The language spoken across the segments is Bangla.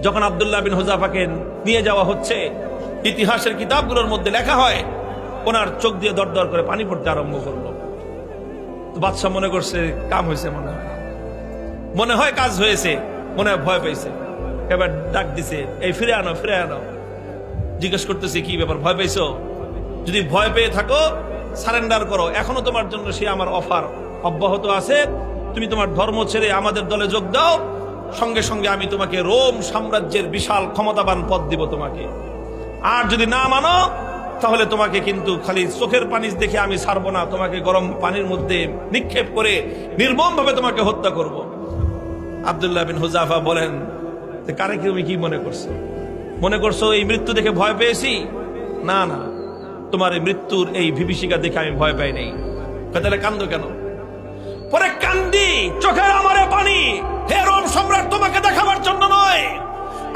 যখন আব্দুল্লাহ বিন হুযাফাকে নিয়ে যাওয়া হচ্ছে, ইতিহাসের কিতাবগুলোর মধ্যে লেখা হয় ওনার চোখ দিয়ে দর দর করে পানি পড়তে আরম্ভ করলো। তো বাদশাহ মনে করছে কাম হয়েছে, মনে হয় কাজ হয়েছে, মনে হয় ভয় পেয়েছে। এবার ডাক দিছে, এই ফিরে আনো, ফিরে আনো। জিজ্ঞেস করতেছে কি ব্যাপার, ভয় পেয়েছো? যদি ভয় পেয়ে থাকো সারেন্ডার করো, এখনো তোমার জন্য সে আমার অফার অব্যাহত আছে। তুমি তোমার ধর্ম ছেড়ে আমাদের দলে যোগ দাও, সঙ্গে সঙ্গে আমি তোমাকে রোম সাম্রাজ্যের বিশাল ক্ষমতাবান পদ দিব তোমাকে। আর যদি না মানো তাহলে তোমাকে কিন্তু খালি চোখের পানি দেখে আমি ছাড়বো না, তোমাকে গরম পানির মধ্যে নিক্ষেপ করে নির্মমভাবে তোমাকে হত্যা করব। আব্দুল্লাহ বিন হুযাফা বলেন, কারে তুমি কি মনে করছো? মনে করছো এই মৃত্যু দেখে ভয় পেয়েছি? না না, তোমার এই মৃত্যুর এই বিভীষিকা দেখে আমি ভয় পাই নাই। তাহলে কান্দো কেন? পরে কান্দি, চোখের আমারে পানি হে রোম সম্রাট তোমাকে দেখাবার জন্য নয়,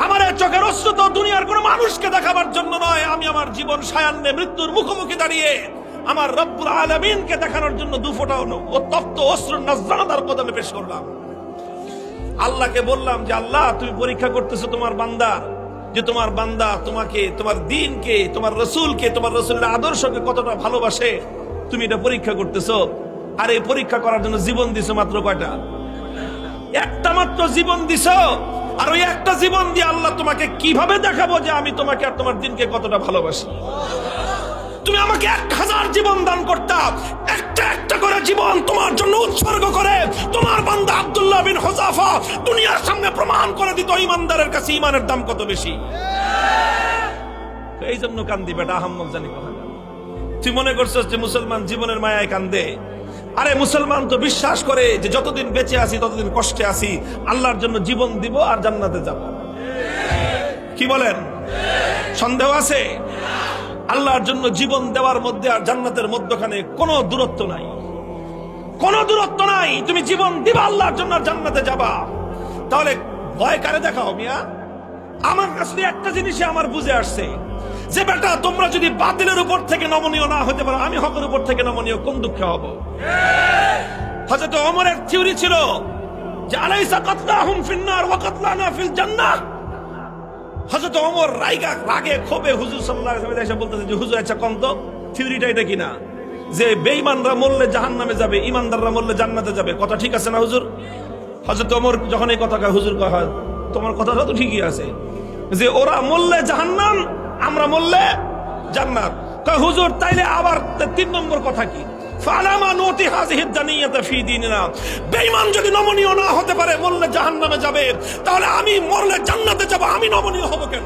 আমার চোখের অশ্রু তো দুনিয়ার কোন মানুষকে দেখাবার জন্য নয়। আমি আমার জীবন সায়ান্নে মৃত্যুর মুখোমুখি দাঁড়িয়ে আমার রব্বুল আলামিনকে দেখানোর জন্য দু ফোঁটা তপ্ত অশ্রুর নজরানা তার কদমে পেশ করলাম। আল্লাহকে বললাম যে আল্লাহ, তুমি পরীক্ষা করতেছো তোমার বান্দার, যে তোমার বান্দা তোমাকে, তোমার দ্বীনকে, তোমার রাসূলকে, তোমার রাসূলের আদর্শকে কতটা ভালোবাসে, তুমি এটা পরীক্ষা করতেছো। আর এই পরীক্ষা করার জন্য জীবন দিছো মাত্র কয়টা? একটা মাত্র জীবন দিছো। আর ওই একটা জীবন দিয়ে আল্লাহ তোমাকে কিভাবে দেখাবো যে আমি তোমাকে আর তোমার দ্বীনকে কতটা ভালোবাসি? তুমি আমাকে 1000 জীবন দান করতাম, একটা একটা করে জীবন তোমার জন্য উৎসর্গ করে তোমার বান্দা আব্দুল্লাহ বিন হুযাফা দুনিয়ার সামনে প্রমাণ করে দিত ইমানদারের কাছে ইমানের দাম কত বেশি। এই জন্য কান্দি বেটা, আহাম্মক জানি কথা। তুই মনে করছিস যে মুসলমান জীবনের মায়ায় কান্দে? আরে মুসলমান তো বিশ্বাস করে যে যতদিন বেঁচে আছি ততদিন কষ্টে আছি, আল্লাহর জন্য জীবন দিব আর জান্নাতে যাব। কি বলেন? সন্দেহ আছে? আল্লাহর জন্য জীবন দেওয়ার মধ্যে আর জান্নাতের মধ্যখানে কোনো দূরত্ব নাই, কোনো দূরত্ব নাই। তুমি জীবন দিবা আল্লাহর জন্য আর জান্নাতে যাবা। তাহলে ভয় কারে দেখাও মিয়া? আমার কাছে একটা জিনিসই আমার বুঝে আসছে যে বেটা, তোমরা যদি বাতিলের উপর থেকে নমনীয় না হতে পারো, আমি হকের উপর থেকে নমনীয় কোন দুঃখে হব? হযরত ওমরের থিওরি ছিল যে আলাইসা কাতলাহুম ফিন্নার ওয়া কাতলানা ফিল জান্নাহ। হযরত ওমর রাগে ক্ষোভে হুজুর সাল্লাল্লাহু আলাইহি ওয়াসাল্লাম এসে বলতেছে যে হুজুর আচ্ছা কোন তো থিওরিটা এটা কিনা যে বেঈমানরা মরলে জাহান্নামে যাবে, ইমানদাররা মরলে জান্নাতে যাবে, কথা ঠিক আছে না হুজুর? হযরত ওমর যখন এই কথা কয়, হুজুর কয় তোমার কথাটা তো ঠিকই আছে, যে ওরা মরলে জাহান্নাম, আমরা মরলে জান্নাত। কয় হুজুর তাইলে আবার 3 নম্বর কথা কি? ফালামা নুতি হাযিহিদ দানিয়াতা ফি দীনিনা। বেঈমান যদি নমনীয় না হতে পারে, মরলে জাহান্নামে যাবে, তাহলে আমি মরলে জান্নাতে যাব, আমি নমনীয় হব কেন?